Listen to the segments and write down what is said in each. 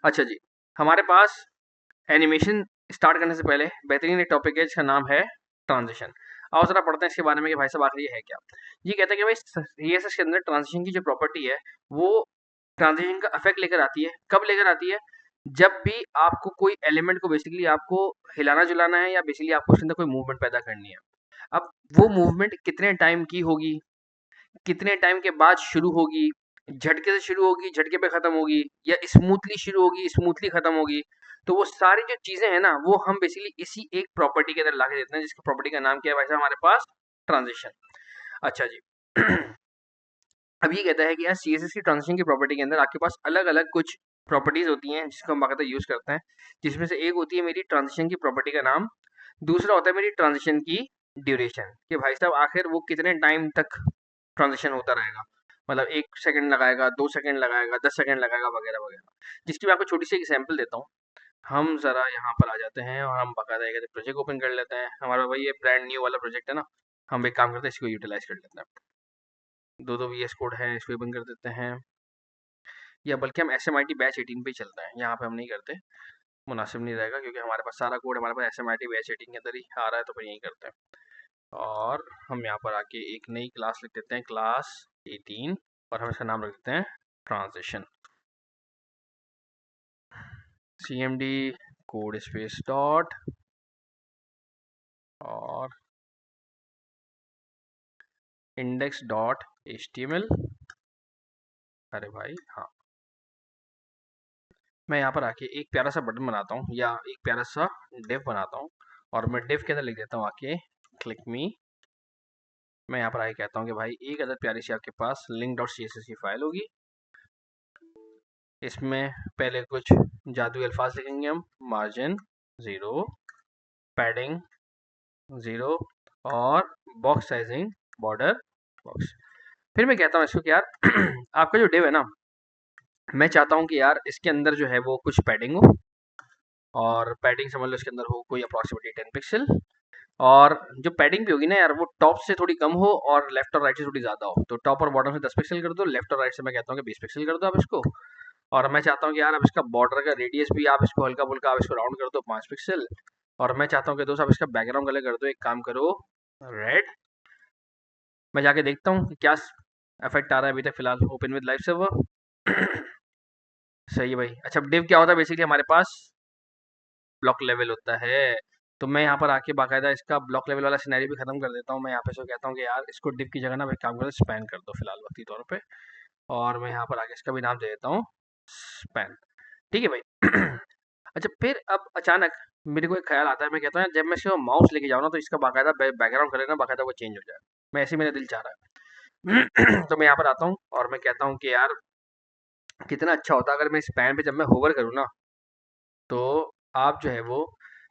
अच्छा जी, हमारे पास animation start करने से पहले बेहतरीन एक टॉपिक है जिसका नाम है ट्रांजिशन। आओ ज़रा पढ़ते हैं इसके बारे में कि भाई साहब आखिर ये है क्या? ये कहता है कि भाई सीएसएस के अंदर ट्रांजिशन की जो प्रॉपर्टी है, वो ट्रांजिशन का इफेक्ट लेकर आती है। कब लेकर आती है? जब भी आपको कोई एलिमेंट को बेसिकली आपको हिलाना-जुलाना है या बेसिकली आपको उसके अंदर कोई मूवमेंट पैदा करनी है। अब वो मूवमेंट कितने टाइम की होगी, कितने टाइम के बाद शुरू होगी, झटके से शुरू होगी, झटके पे खत्म होगी, या स्मूथली शुरू होगी, स्मूथली खत्म होगी। तो वो सारी जो चीजें हैं ना, वो हम बेसिकली इसी एक प्रॉपर्टी के अंदर ला के देते हैं, जिसकी प्रॉपर्टी का नाम क्या है भाई साहब हमारे पास? ट्रांजिशन। अच्छा जी। अब ये कहता है कि यार सीएसएस की ट्रांजिशन की प्रॉपर्टी के अंदर आपके पास अलग अलग कुछ प्रॉपर्टीज होती हैं जिसको हम बाकायदा यूज करते हैं, जिसमें से एक होती है मेरी ट्रांजिशन की प्रॉपर्टी का नाम, दूसरा होता है मेरी ट्रांजिशन की ड्यूरेशन, कि भाई साहब आखिर वो कितने टाइम तक ट्रांजिशन होता रहेगा। मतलब 1 सेकंड लगाएगा, 2 सेकंड लगाएगा, 10 सेकंड लगाएगा, वगैरह वगैरह। जिसकी मैं आपको छोटी सी एग्जांपल देता हूँ। हम ज़रा यहाँ पर आ जाते हैं और हम बाकायदा एक प्रोजेक्ट ओपन कर लेते हैं। हमारा भाई ये ब्रांड न्यू वाला प्रोजेक्ट है ना, हम एक काम करते हैं, इसको यूटिलाइज कर लेते हैं। दो वीएस कोड है, इसको बंद कर देते हैं, या बल्कि हम SMIT बैच 18 पे ही चलते हैं। यहाँ पे हम नहीं करते, मुनासिब नहीं रहेगा, क्योंकि हमारे पास सारा कोड हमारे पास SMIT बैच 18 के अंदर ही आ रहा है, तो फिर यही करते हैं। और हम यहाँ पर आके एक नई क्लास लिख देते हैं, क्लास 18, और हम इसका नाम रख देते हैं transition. CMD code space dot और इंडेक्स डॉट HTML। अरे भाई हाँ, मैं यहाँ पर आके एक प्यारा सा बटन बनाता हूँ या एक प्यारा सा डिव बनाता हूँ, और मैं डिव के अंदर लिख देता हूँ आके क्लिक मी। मैं यहाँ पर आके कहता हूँ कि भाई एक अदर प्यारी सी आपके पास लिंक डॉट CSS की फाइल होगी। इसमें पहले कुछ जादुई अल्फाज लिखेंगे हम, मार्जिन 0, पैडिंग 0, और बॉक्स साइजिंग बॉर्डर बॉक्स। फिर मैं कहता हूँ इसको कि यार आपका जो डिव है ना, मैं चाहता हूँ कि यार इसके अंदर जो है वो कुछ पैडिंग हो, और पैडिंग समझ लो इसके अंदर हो कोई अप्रॉक्सीमेटली 10 पिक्सल, और जो पैडिंग भी होगी ना यार, वो टॉप से थोड़ी कम हो और लेफ्ट और राइट से थोड़ी ज़्यादा हो। तो टॉप और बॉटम से 10 पिक्सल कर दो, लेफ्ट और राइट से मैं कहता हूँ कि 20 पिक्सल कर दो आप इसको। और मैं चाहता हूँ कि यार अब इसका बॉर्डर का रेडियस भी आप इसको हल्का फुल्का आप इसको राउंड कर दो 5 पिक्सल। और मैं चाहता हूँ कि दोस्त आप इसका बैकग्राउंड कलर कर दो, एक काम करो, रेड। मैं जाके देखता हूँ कि क्या इफेक्ट आ रहा है अभी तक फिलहाल। Open with live server. सही है भाई। अच्छा, डिव क्या होता है बेसिकली हमारे पास? ब्लॉक लेवल होता है। तो मैं यहाँ पर आके बाकायदा इसका ब्लॉक लेवल वाला सिनेरियो भी खत्म कर देता हूँ। मैं यहाँ पे इसको कहता हूँ कि यार इसको डिव की जगह ना एक काम करो, स्पैन कर दो फिलहाल वक्ती तौर पे। और मैं यहाँ पर आके इसका भी नाम दे देता हूँ स्पैन। ठीक है भाई। अच्छा, फिर अब अचानक मेरे को एक ख्याल आता है, मैं कहता हूँ यार जब मैं इसको माउस लेके जाऊँ ना, तो इसका बाकायदा बैकग्राउंड कलर ना बाकायदा वो चेंज हो जाए। मैं ऐसे ही मेरा दिल चाह रहा है। तो मैं यहाँ पर आता हूँ और मैं कहता हूँ कि यार कितना अच्छा होता अगर मैं इस पैन पे जब मैं होवर करूँ ना, तो आप जो है वो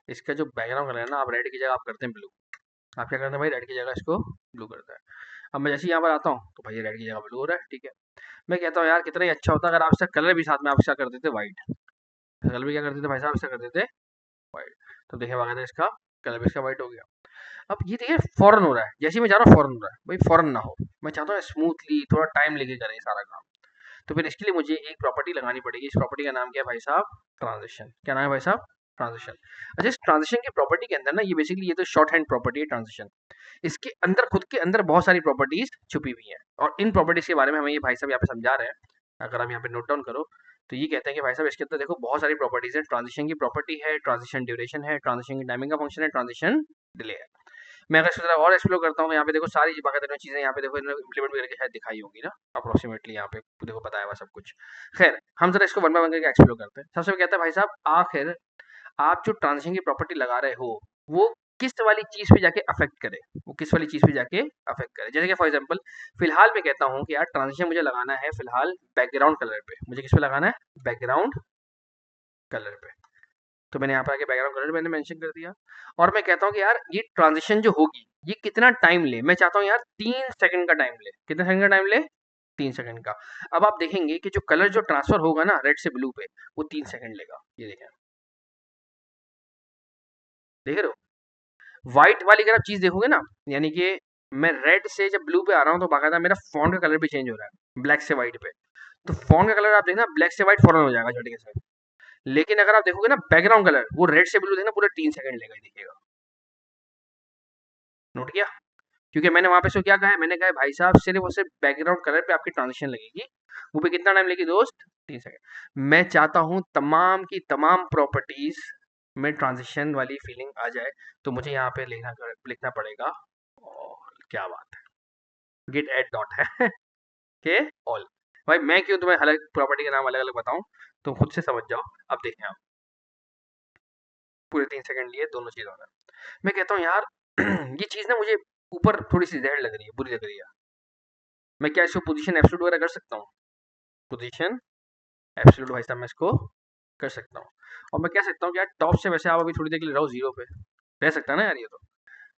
इसका जो बैकग्राउंड कलर है ना, आप रेड की जगह आप करते हैं ब्लू। आप क्या करते हैं भाई, रेड की जगह इसको ब्लू करते हैं। अब मैं जैसे ही यहाँ पर आता हूँ तो भाई रेड की जगह ब्लू हो रहा है, ठीक है। मैं कहता हूँ यार कितना ही अच्छा होता अगर आप इसका कलर भी साथ में आप इसका कर देते व्हाइट। कलर भी क्या कर देते भाई साहब, इसका कर देते व्हाइट। तो देखिए वगैरह इसका कलर भी इसका व्हाइट हो गया। अब ये देखिए फौरन हो रहा है, जैसे ही मैं जा रहा हूँ फौरन हो रहा है भाई, फौरन ना हो। मैं चाहता हूँ स्मूथली थोड़ा टाइम लेके करें ये सारा काम। तो फिर इसके लिए मुझे एक प्रॉपर्टी लगानी पड़ेगी। इस प्रॉपर्टी का नाम क्या है भाई साहब? ट्रांजिशन। क्या नाम है भाई साहब? ट्रांजिशन। अच्छा, इस ट्रांजिशन की प्रॉपर्टी के अंदर ना, ये बेसिकली ये तो शॉर्ट हैंड प्रॉपर्टी है ट्रांजिशन। इसके अंदर खुद के अंदर बहुत सारी प्रॉपर्टीज छुपी हुई हैं, और इन प्रॉपर्टीज के बारे में हमें ये भाई साहब यहाँ पे समझा रहे हैं। अगर हम यहाँ पे नोट डाउन करो तो ये कहते हैं कि भाई साहब इसके अंदर देखो बहुत सारी प्रॉपर्टीज है। ट्रांजिशन की प्रॉपर्टी है, ट्रांजिशन ड्यूरेशन है, ट्रांजिशन की टाइमिंग का फंक्शन है, ट्रांजिशन डिले है। मैं अगर इसको जरा और एक्सप्लोर करता हूँ तो यहाँ पे देखो सारी बाकायदा चीजें यहाँ पे देखो इन्होंने इम्प्लीमेंट करके शायद दिखाई होगी ना, अप्रोक्सीमेटली यहाँ पे देखो बताया हुआ सब कुछ। खैर, हम जरा इसको वन बाय वन करके एक्सप्लोर करते हैं। सबसे पहले कहता है भाई साहब आखिर आप जो ट्रांजिशन की प्रॉपर्टी लगा रहे हो, वो किस वाली चीज पे जाके अफेक्ट करे, वो किस वाली चीज पे जाके अफेक्ट करे। जैसे कि फॉर एग्जांपल फिलहाल मैं कहता हूँ कि यार ट्रांजिशन मुझे लगाना है फिलहाल बैकग्राउंड कलर पे। मुझे किस पे लगाना है? बैकग्राउंड कलर पे। तो मैंने यहाँ पे आके बैकग्राउंड कलर मैंने मेंशन कर दिया। और मैं कहता हूँ कि यार ये ट्रांजिशन जो होगी ये कितना टाइम ले। मैं चाहता हूँ यार 3 सेकंड का टाइम ले। कितने सेकंड का टाइम ले? 3 सेकंड का। अब आप देखेंगे कि जो कलर जो ट्रांसफर होगा ना रेड से ब्लू पे, वो 3 सेकंड लेगा। ये देखें, देख रहे हो? व्हाइट वाली अगर आप चीज देखोगे ना, यानी कि मैं रेड से जब ब्लू पे आ रहा हूँ तो बाकायदा मेरा फॉन्ट का कलर भी चेंज हो रहा है ब्लैक से व्हाइट पे। तो फॉन्ट का कलर आप देखना ब्लैक से व्हाइट फौरन हो जाएगा झटके से। लेकिन अगर आप देखोगे ना बैकग्राउंड कलर वो रेड से ब्लू देखना पूरे 3 सेकंड लेगा, ही देखिएगा। नोट किया? क्योंकि मैंने वहां पे सो क्या कहा है, मैंने कहा है भाई साहब सिर्फ और सिर्फ बैकग्राउंड कलर पे आपकी ट्रांजिशन लगेगी, वो भी कितना टाइम लेगी दोस्त, 3 सेकंड। मैं चाहता हूँ तमाम की तमाम प्रॉपर्टीज में ट्रांजिशन वाली फीलिंग आ जाए, तो मुझे यहाँ पे लिखना पड़ेगा और क्या बात है, गिट एड डॉट है के ऑल। भाई मैं क्यों तुम्हें अलग प्रॉपर्टी के नाम अलग अलग बताऊं, तुम खुद से समझ जाओ। अब देखें आप, पूरे 3 सेकंड लिए दोनों चीजों में। मैं कहता हूँ यार ये चीज ना मुझे ऊपर थोड़ी सी जहर लग रही है, बुरी लग रही है। मैं क्या इसको पोजीशन एब्सोल्यूट वगैरह कर सकता हूँ? पोजीशन एब्सोल्यूट भाई साहब मैं इसको कर सकता हूँ। और मैं कह सकता हूँ कि यार टॉप से वैसे आप अभी थोड़ी देर के लिए रहो जीरो पे, रह सकता है ना यार, ये तो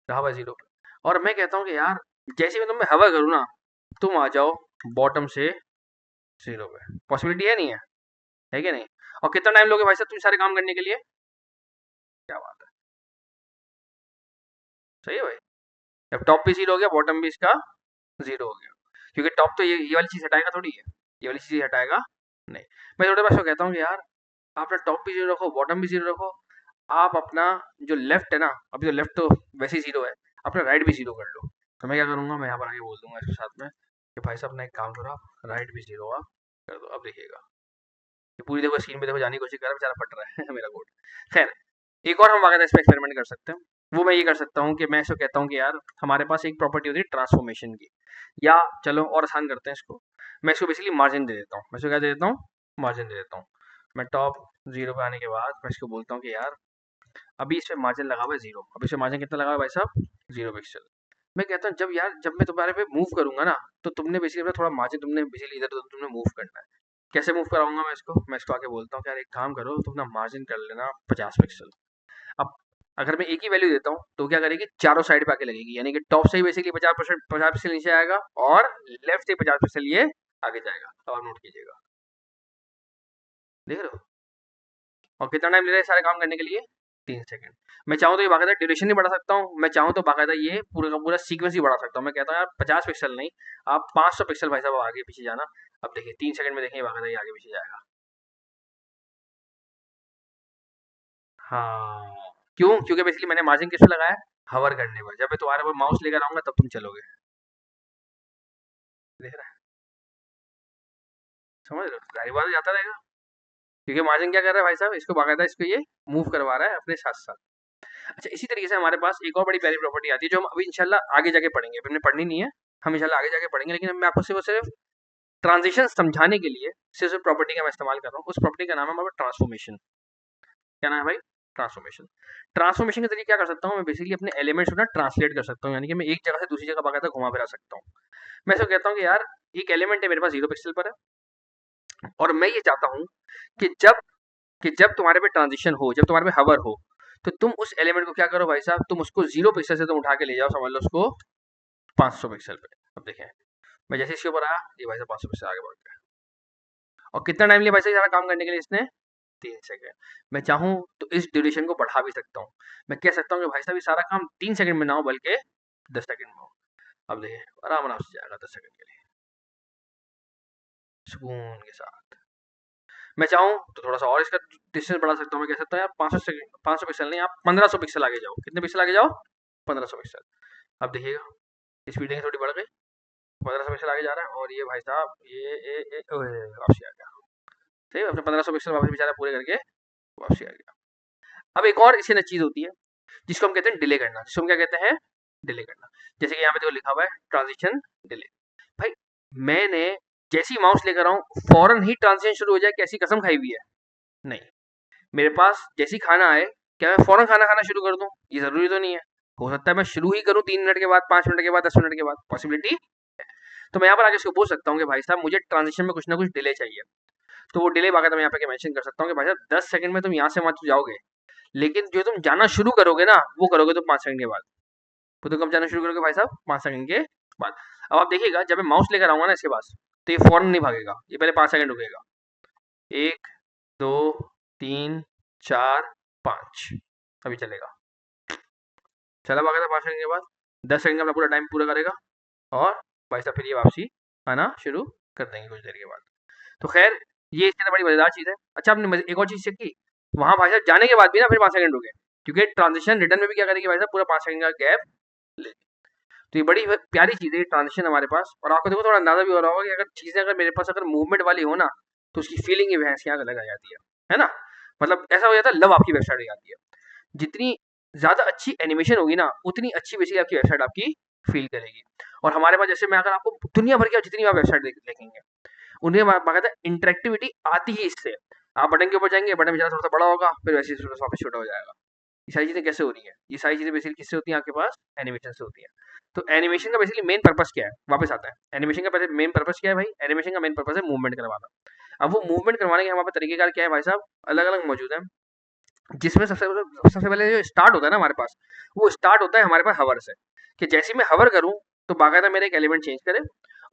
रहा हुआ जीरो पे। और मैं कहता हूँ कि यार जैसे मैं तुम्हें हवा करूँ ना, तुम आ जाओ बॉटम से जीरो पे। पॉसिबिलिटी है, नहीं है कि नहीं? और कितना टाइम लोगे भाई साहब तुम सारे काम करने के लिए? क्या बात है, सही है भाई। अब टॉप भी जीरो हो गया, बॉटम भी इसका जीरो हो गया, क्योंकि टॉप तो ये वाली चीज हटाएगा थोड़ी है, ये वाली चीज हटाएगा नहीं। मैं थोड़े पास कहता हूँ कि यार आप अपना टॉप भी जीरो रखो, बॉटम भी जीरो रखो। आप अपना जो लेफ्ट है ना, अभी तो लेफ्ट तो वैसे ही जीरो है, अपना राइट भी जीरो कर लो। तो मैं क्या करूंगा, मैं यहाँ पर आके बोल दूंगा इसके साथ में कि भाई साहब अपना एक काम करो, आप राइट भी जीरो आप कर दो। अब देखिएगा ये पूरी देखो स्क्रीन पे देखो जाने की कोशिश कर रहा है, बेचारा फट रहा है मेरा कोड। खैर एक और हम बाकायदा इस पर एक्सपेरिमेंट कर सकते हैं। वो मैं ये कर सकता हूँ कि मैं इसको कहता हूँ कि यार हमारे पास एक प्रॉपर्टी होती है ट्रांसफॉर्मेशन की, या चलो और आसान करते हैं इसको, मैं इसको बेसिकली मार्जिन दे देता हूँ। मैं इसको क्या दे देता हूँ, मार्जिन दे देता हूँ। मैं टॉप जीरो पे आने के बाद मैं इसको बोलता हूँ कि यार अभी इस पे मार्जिन लगा हुआ है जीरो, अभी इस पे मार्जिन कितना लगा हुआ है भाई साहब, 0 पिक्सल। मैं कहता हूँ जब मैं तुम्हारे पे मूव करूंगा ना, तो तुमने बेसिकली अपना थोड़ा मार्जिन तुमने बेसिकली इधर उधर तुमने मूव करना है। कैसे मूव कराऊंगा मैं इसको आके बोलता हूँ कि यार एक काम करो, तुम ना मार्जिन कर लेना 50 पिक्सल। अब अगर मैं एक ही वैल्यू देता हूँ तो क्या करेगी, चारों साइड पे आके लगेगी, यानी कि टॉप से ही बेसिकली 50% 50 पिक्सल नीचे आएगा, और लेफ्ट से 50 पिक्सल ये आगे जाएगा। तो आप नोट कीजिएगा, देख रहे हो? और कितना टाइम ले रहा है सारे काम करने के लिए, 3 सेकंड। मैं चाहूँ तो ये बाकायदा ड्यूरेशन भी बढ़ा सकता हूँ, मैं चाहूँ तो बाकायदा ये पूरा का पूरा सीक्वेंस भी बढ़ा सकता हूँ। मैं कहता हूँ यार 50 पिक्सल नहीं, आप 500 पिक्सल भाई साहब आगे पीछे जाना। अब देखिए 3 सेकंड में देखें बाकायदा ये आगे पीछे जाएगा। हाँ, क्यों? क्योंकि बेसिकली मैंने मार्जिन किस पे लगाया है, हवर करने पर। जब मैं तुम्हारे ऊपर माउस लेकर आऊंगा तब तुम चलोगे, देख रहे हैं? समझ रहे हो? जाहिर बात है जाता रहेगा, क्योंकि मार्जिन क्या कर रहा है भाई साहब, इसको बाकायदा इसको ये मूव करवा रहा है अपने साथ साथ। अच्छा इसी तरीके से हमारे पास एक और बड़ी प्यारी प्रॉपर्टी आती है, जो हम अभी इंशाल्लाह आगे जाके पढ़ेंगे, अभी हमने पढ़नी नहीं है, हम इंशाल्लाह आगे जाके पढ़ेंगे। लेकिन मैं आपको सिर्फ ट्रांजिशन समझाने के लिए सिर्फ प्रॉपर्टी का मैं इस्तेमाल कर रहा हूँ। उस प्रॉपर्टी का नाम है हमारा ट्रांसफॉर्मेशन। क्या नाम है भाई? ट्रांसफॉर्मेशन। ट्रांसफॉर्मेशन के जरिए क्या कर सकता हूँ, मैं बेसिकली अपने एलिमेंट्स को ना ट्रांसलेट कर सकता हूँ, यानी कि मैं एक जगह से दूसरी जगह बाकायदा घुमा फिरा सकता हूँ। मैं इसको कहता हूँ कि यार एक एलिमेंट है मेरे पास 0 पिक्सल पर है, और मैं ये चाहता हूँ कि जब तुम्हारे पे ट्रांजिशन हो, जब तुम्हारे पे हवर हो, तो तुम उस एलिमेंट को क्या करो भाई साहब, तुम उसको 0 पिक्सल से तुम उठा के ले जाओ, समझ लो उसको 500 पिक्सल पे। अब देखें मैं जैसे इसके ऊपर आया, ये भाई साहब 500 पिक्सल आगे बढ़ गया। और कितना टाइम लिया भाई साहब सारा काम करने के लिए इसने, 3 सेकंड। मैं चाहूँ तो इस ड्यूरेशन को बढ़ा भी सकता हूँ। मैं कह सकता हूँ कि भाई साहब ये सारा काम 3 सेकंड में ना हो, बल्कि 10 सेकंड में हो। अब देखिए आराम आराम से जाएगा 10 सेकंड के लिए, सुकून के साथ। मैं चाहूँ तो थोड़ा सा और इसका डिस्टेंस बढ़ा सकता हूँ। मैं कह सकता हूँ यार 500 सेकंड, 500 पिक्सल नहीं, आप 1500 पिक्सल आगे जाओ। कितने पिक्सल आगे जाओ, 1500 पिक्सल। अब देखिएगा स्पीड थोड़ी बढ़ गई, 1500 पिक्सल आगे जा रहा है, और ये भाई साहब ये वापसी आ गया। सही है, अपने 1500 पिक्सल वापस बेचारा पूरे करके वापसी आ गया। अब एक और इसके अंदर चीज होती है जिसको हम कहते हैं डिले करना, जिसको हम क्या कहते हैं, डिले करना। जैसे कि यहाँ पे देखो लिखा हुआ है ट्रांजिशन डिले। भाई मैंने जैसी माउस लेकर आऊं फौरन ही ट्रांजिशन शुरू हो जाए, कैसी कसम खाई हुई है? नहीं, मेरे पास जैसी खाना आए, क्या मैं फौरन खाना खाना शुरू कर दूं? ये जरूरी तो नहीं है। हो सकता है मैं शुरू ही करूं 3 मिनट के बाद, 5 मिनट के बाद, 10 मिनट के बाद, पॉसिबिलिटी। तो मैं यहाँ पर आगे इसको बोल सकता हूँ कि भाई साहब मुझे ट्रांजिशन में कुछ ना कुछ डिले चाहिए। तो वो डिले बाकायदा मैं यहाँ पे मेंशन कर सकता हूँ कि भाई साहब 10 सेकंड में तुम यहाँ से वहां तो जाओगे, लेकिन जो तुम जाना शुरू करोगे ना वो करोगे तुम 5 सेकंड के बाद। वो तो कब जाना शुरू करोगे भाई साहब, 5 सेकंड के बाद। अब आप देखिएगा जब मैं माउस लेकर आऊंगा ना इसके पास, तो ये फौरन नहीं भागेगा, ये पहले 5 सेकंड रुकेगा। 1 2 3 4 5, अभी चलेगा। चला भागा था 5 सेकंड के बाद, 10 सेकंड का अपना पूरा टाइम पूरा करेगा, और भाई साहब फिर ये वापसी आना शुरू कर देंगे कुछ देर के बाद। तो खैर ये इसके अंदर बड़ी मजेदार चीज है। अच्छा, आपने एक और चीज चेक की, वहां भाई साहब जाने के बाद भी ना फिर 5 सेकंड रुके, क्योंकि ट्रांजिशन रिटर्न में भी क्या करेगी भाई साहब, पूरा 5 सेकंड का गैप ले। तो ये बड़ी प्यारी चीज है ट्रांजिशन हमारे पास। और आपको देखो थोड़ा अंदाजा भी हो रहा होगा कि अगर चीजें अगर मेरे पास अगर मूवमेंट वाली हो ना, तो उसकी फीलिंग ही भैंस की आग अलग आ जाती है ना। मतलब ऐसा हो जाता है, लव आपकी वेबसाइट हो जाती है। जितनी ज्यादा अच्छी एनिमेशन होगी ना, उतनी अच्छी बेसिकली आपकी वेबसाइट आपकी फील करेगी। और हमारे पास जैसे मैं अगर आपको दुनिया भर की जितनी आप वेबसाइट देखेंगे, उन्हें बाकायदा इंटरेक्टिविटी आती ही इससे। आप बटन के ऊपर जाएंगे, बटन बेचारा थोड़ा सा बड़ा होगा, फिर वैसे ही वापस छोटा हो जाएगा। ये सारी चीजें कैसे हो रही है, ये सारी चीजें बेसिकली किससे होती हैं, आपके पास एनिमेशन से होती है। तो एनिमेशन का बेसिकली मेन पर्पस क्या है, वापस आता है, एनिमेशन का पहले मेन पर्पस क्या है भाई, एनिमेशन का मेन पर्पस है मूवमेंट करवाना। अब वो मूवमेंट करवाने के हमारे पास तरीकेकार क्या है भाई साहब, अलग अलग मौजूद है। जिसमें सबसे पहले जो स्टार्ट होता है ना हमारे पास, वो स्टार्ट होता है हमारे पास हवर से। कि जैसे मैं हवर करूं, तो बाकायदा मेरा एक एलिमेंट चेंज करे,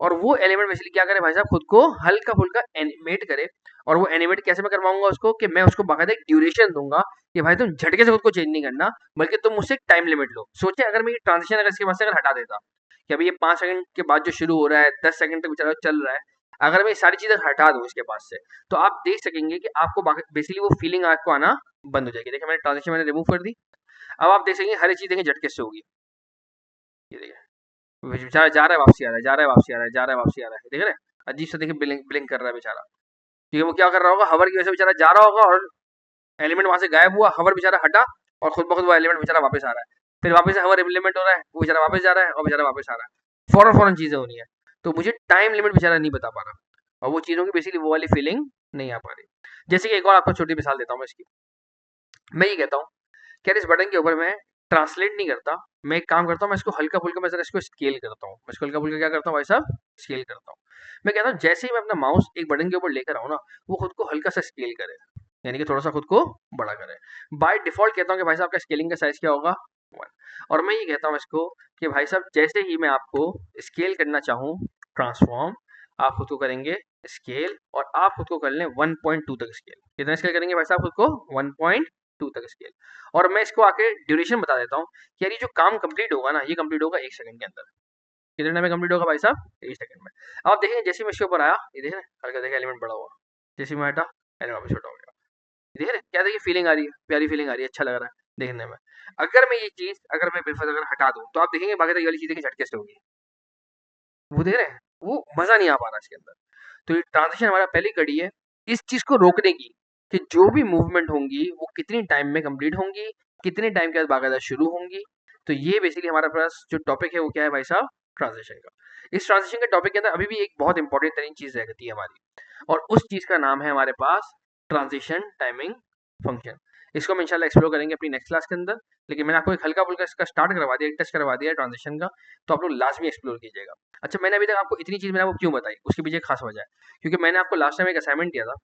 और वो एलिमेंट बेसिकली क्या करे भाई साहब, खुद को हल्का फुल्का एनिमेट करे। और वो एनिमेट कैसे मैं करवाऊंगा उसको, कि मैं उसको बाकायदा एक ड्यूरेशन दूंगा, कि भाई तुम झटके से खुद को चेंज नहीं करना, बल्कि तुम मुझसे एक टाइम लिमिट लो। सोचे अगर मैं ये ट्रांजिशन अगर इसके पास से अगर हटा देता, कि अभी ये 5 सेकंड के बाद जो शुरू हो रहा है 10 सेकंड तक बेचारा चल रहा है, अगर मैं ये सारी चीजें हटा दूं इसके पास से, तो आप देख सकेंगे कि आपको बेसिकली वो फीलिंग आपको आना बंद हो जाएगी। देखिए मैंने ट्रांजिशन मैंने रिमूव कर दी। अब आप देख सकेंगे हर एक चीज देखें झटके से होगी। ये देखिए बेचारा जा रहा है वापसी आ रहा है, जा रहा है वापसी आ रहा है, जा रहा है वापसी आ रहा है, देख रहे हैं अजीब सा, देखिए ब्लिंक ब्लिंक कर रहा है बेचारा। क्योंकि वो क्या कर रहा होगा, हवर की वजह से बेचारा जा रहा होगा, और एलिमेंट वहां से गायब हुआ, हवर बेचारा हटा, और खुद ब खुद वो एलिमेंट बेचारा वापस आ रहा है। फिर वापस से हवर इम्प्लीमेंट हो रहा है, वो बेचारा वापस जा रहा है, और बेचारा वापस आ रहा है। फौरन फौरन चीजें होनी है। तो मुझे टाइम लिमिट बेचारा नहीं बता पा रहा, और वो चीजों की बेसिकली वो वाली फीलिंग नहीं आ पा रही। जैसे कि एक और आपको छोटी मिसाल देता हूँ मैं इसकी। मैं ये कहता हूँ कि यार इस बटन के ऊपर मैं ट्रांसलेट नहीं करता, मैं एक काम करता हूँ, मैं इसको हल्का फुल्का मैं जरा इसको स्केल करता हूँ। मैं इसको हल्का फुल्का क्या करता हूँ भाई साहब, स्केल करता हूँ। मैं कहता हूँ जैसे ही मैं अपना माउस एक बटन के ऊपर लेकर आऊँ ना, वो खुद को हल्का सा स्केल करे, यानी कि थोड़ा सा खुद को बड़ा करे। बाय डिफॉल्ट कहता हूँ कि भाई साहब का स्केलिंग का साइज क्या होगा, 1। और मैं ये कहता हूँ इसको कि भाई साहब जैसे ही मैं आपको स्केल करना चाहूँ, ट्रांसफॉर्म, आप खुद को करेंगे स्केल, और आप खुद को कर लें 1.2 तक स्केल। कितना स्केल करेंगे भाई साहब खुद को, 1.2 तक स्केल। और मैं इसको आके ड्यूरेशन बता देता हूँ कि यार ये जो काम कंप्लीट होगा ना, ये कंप्लीट होगा 1 सेकंड के अंदर। कितने टाइम में कंप्लीट होगा भाई साहब, 1 सेकंड में। अब आप देखेंगे जैसे मैं इसके ऊपर आया, ये देखें हल्का देखें एलिमेंट बड़ा हुआ, जैसे मैं हटा एलिमेंट वापस छोटा हो गया। देख रहे क्या, देखिए फीलिंग आ रही है, प्यारी फीलिंग आ रही है, अच्छा लग रहा है देखने में। अगर मैं ये चीज अगर मैं बेफालतू अगर हटा दूं, तो आप देखेंगे बाकी ये वाली चीजें झटके से होगी। वो देख रहे हैं, वो मजा नहीं आ पा रहा इसके अंदर। तो ये ट्रांजिशन हमारा पहली कड़ी है इस चीज को रोकने की, कि जो भी मूवमेंट होंगी वो कितनी टाइम में कंप्लीट होंगी, कितने टाइम के बाद बाकायदा शुरू होंगी। तो ये बेसिकली हमारा पास जो टॉपिक है वो क्या है भाई साहब, ट्रांजिशन का। इस ट्रांजिशन के टॉपिक के अंदर अभी भी एक बहुत इंपॉर्टेंट तरीन चीज रहती है हमारी, और उस चीज का नाम है हमारे पास ट्रांजिशन टाइमिंग फंक्शन। इसको हम इंशाल्लाह एक्सप्लोर करेंगे अपनी नेक्स्ट क्लास के अंदर। लेकिन मैंने आपको एक हल्का फुल्का इसका स्टार्ट करवा दिया, एक टच करवा दिया ट्रांजिशन का, तो आप लोग लाजमी एक्सप्लोर कीजिएगा। अच्छा, मैंने अभी तक आपको इतनी चीज मैंने आपको क्यों बताई, उसके पीछे खास वजह है, क्योंकि मैंने आपको लास्ट टाइम एक असाइनमेंट दिया था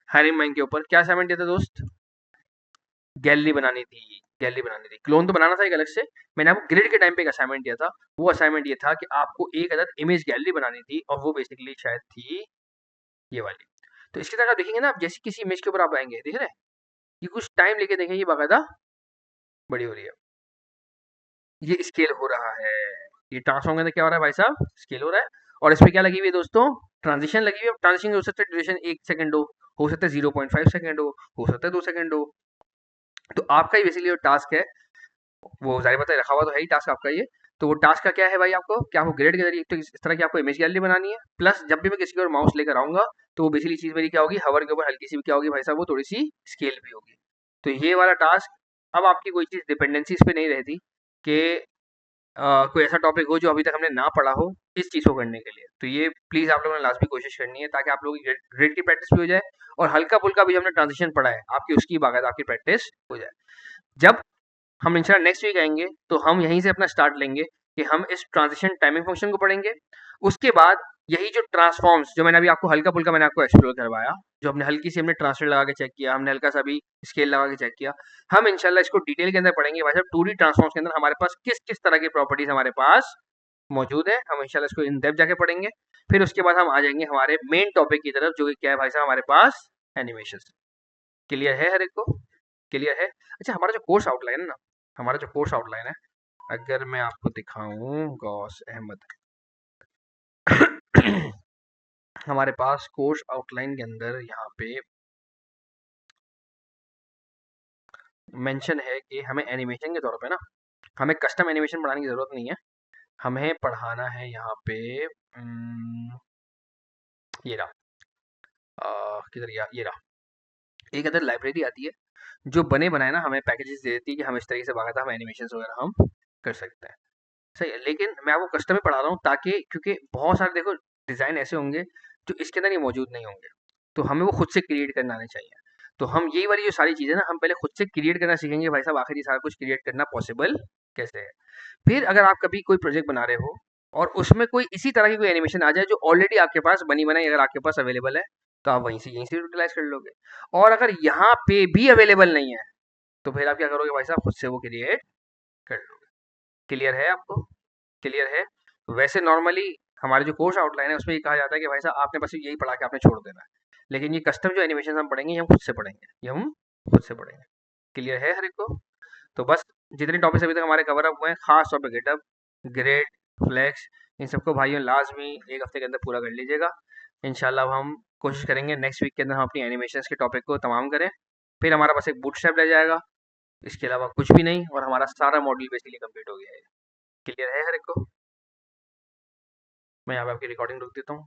हायरिंग माइंड के ऊपर। क्या असाइनमेंट दिया था दोस्त, गैलरी बनानी थी, गैलरी बनानी थी, क्लोन तो बनाना था एक अलग से। मैंने आपको ग्रिड के टाइम पे एक असाइनमेंट दिया था। वो असाइनमेंट ये था कि आपको एक अदद इमेज गैलरी बनानी थी, और वो बेसिकली शायद थी ये वाली। तो इसके तरह आप देखेंगे ना, आप जैसे किसी इमेज के ऊपर आप आएंगे, देख रहे हैं ये कुछ टाइम लेके देखेंगे, ये बाकायदा बड़ी हो रही है, ये स्केल हो रहा है। ये ट्रांसफॉर्म के अंदर क्या हो रहा है भाई साहब, स्केल हो रहा है। और इस पे क्या लगी हुई है दोस्तों, ट्रांजिशन लगी हुई है। ट्रांजिशन हो सकता है ड्यूरेशन 1 सेकंड हो सकता है 0.5 सेकंड हो सकता है 2 सेकंड हो। तो आपका ही बेसिकली जो टास्क है, वो जाहिर बात है रखा हुआ तो है ही टास्क आपका ये। तो वो टास्क का क्या है भाई, आपको क्या, आपको ग्रेड के जरिए तो इस तरह की आपको इमेज गैलरी बनानी है, प्लस जब भी मैं किसी और माउस लेकर आऊंगा, तो वो बेसिकली चीज मेरी क्या होगी, हवर के ऊपर हल्की सी भी क्या होगी भाई साहब, वो थोड़ी सी स्केल भी होगी। तो ये वाला टास्क, अब आपकी कोई चीज डिपेंडेंसी इस पे नहीं रहती कि कोई ऐसा टॉपिक हो जो अभी तक हमने ना पढ़ा हो इस चीज़ को करने के लिए। तो ये प्लीज़ आप लोगों ने लाजमी कोशिश करनी है, ताकि आप लोगों की ग्रेड की प्रैक्टिस भी हो जाए, और हल्का फुल्का भी हमने ट्रांजिशन पढ़ा है आपकी, उसकी बाकायदा आपकी प्रैक्टिस हो जाए। जब हम इंशाल्लाह नेक्स्ट वीक आएंगे, तो हम यहीं से अपना स्टार्ट लेंगे कि हम इस ट्रांजिशन टाइमिंग फंक्शन को पढ़ेंगे। उसके बाद यही जो ट्रांसफॉर्म्स, जो मैंने अभी आपको हल्का फुल्का मैंने आपको एक्सप्लोर करवाया, जो हमने हल्की सी हमने ट्रांसलेट लगा के चेक किया, हमने हल्का सा भी स्केल लगा के चेक किया, हम इंशाल्लाह इसको डिटेल के अंदर पढ़ेंगे भाई साहब। 2D ट्रांसफॉर्म्स के अंदर हमारे पास किस किस तरह की प्रॉपर्टीज हमारे पास मौजूद है, हम इंशाल्लाह इसको इन डेप्थ जाके पढ़ेंगे। फिर उसके बाद हम आ जाएंगे हमारे मेन टॉपिक की तरफ, जो कि क्या है भाई साहब, हमारे पास एनिमेशन। क्लियर है हर एक को, क्लियर है। अच्छा, हमारा जो कोर्स आउटलाइन है ना, हमारा जो कोर्स आउटलाइन है, अगर मैं आपको दिखाऊं, गौस अहमद हमारे पास कोर्स आउटलाइन के अंदर यहाँ पे मेंशन है कि हमें एनिमेशन के तौर पे ना, हमें कस्टम एनिमेशन बनाने की ज़रूरत नहीं है। हमें पढ़ाना है यहाँ पे ये रहा, किधर गया, ये रहा। एक अदर लाइब्रेरी आती है जो बने बनाए ना हमें पैकेजेस दे देती है कि हम इस तरीके से बाकायदा हम एनिमेशन वगैरह हम कर सकते हैं। सही है, लेकिन मैं आपको कस्टम में पढ़ा रहा हूँ ताकि, क्योंकि बहुत सारे देखो डिज़ाइन ऐसे होंगे जो इसके अंदर ही मौजूद नहीं होंगे, तो हमें वो खुद से क्रिएट करना आने चाहिए। तो हम यही वाली जो सारी चीज़ें ना हम पहले खुद से क्रिएट करना सीखेंगे भाई साहब, आखिर ये सारा कुछ क्रिएट करना पॉसिबल कैसे है। फिर अगर आप कभी कोई प्रोजेक्ट बना रहे हो और उसमें कोई इसी तरह की कोई एनिमेशन आ जाए जो ऑलरेडी आपके पास बनी बनाई अगर आपके पास अवेलेबल है, तो आप यहीं से यूटिलाइज कर लोगे। और अगर यहाँ पे भी अवेलेबल नहीं है, तो फिर आप क्या करोगे भाई साहब, खुद से वो क्रिएट कर लोगे। क्लियर है आपको? क्लियर है? वैसे नॉर्मली हमारे जो कोर्स आउटलाइन है उसमें ये कहा जाता है कि भाई साहब आपने बस यही पढ़ा के आपने छोड़ देना है, लेकिन ये कस्टम जो एनिमेशन हम पढ़ेंगे ये हम खुद से पढ़ेंगे, ये हम खुद से पढ़ेंगे। क्लियर है हर एक को? तो बस जितने टॉपिक्स अभी तक हमारे कवर अप हुए हैं, खास तौर पे गिटहब, ग्रेड, फ्लेक्स, इन सबको भाइयों लाजमी एक हफ्ते के अंदर पूरा कर लीजिएगा। इंशाल्लाह अब हम कोशिश करेंगे नेक्स्ट वीक के अंदर हम अपनी एनिमेशन के टॉपिक को तमाम करें। फिर हमारा बस एक बूटस्ट्रैप रह जाएगा, इसके अलावा कुछ भी नहीं, और हमारा सारा मॉड्यूल बेसिकली कंप्लीट हो गया है। क्लियर है हर एक को? मैं यहाँ पे आपकी रिकॉर्डिंग रोक देता हूँ।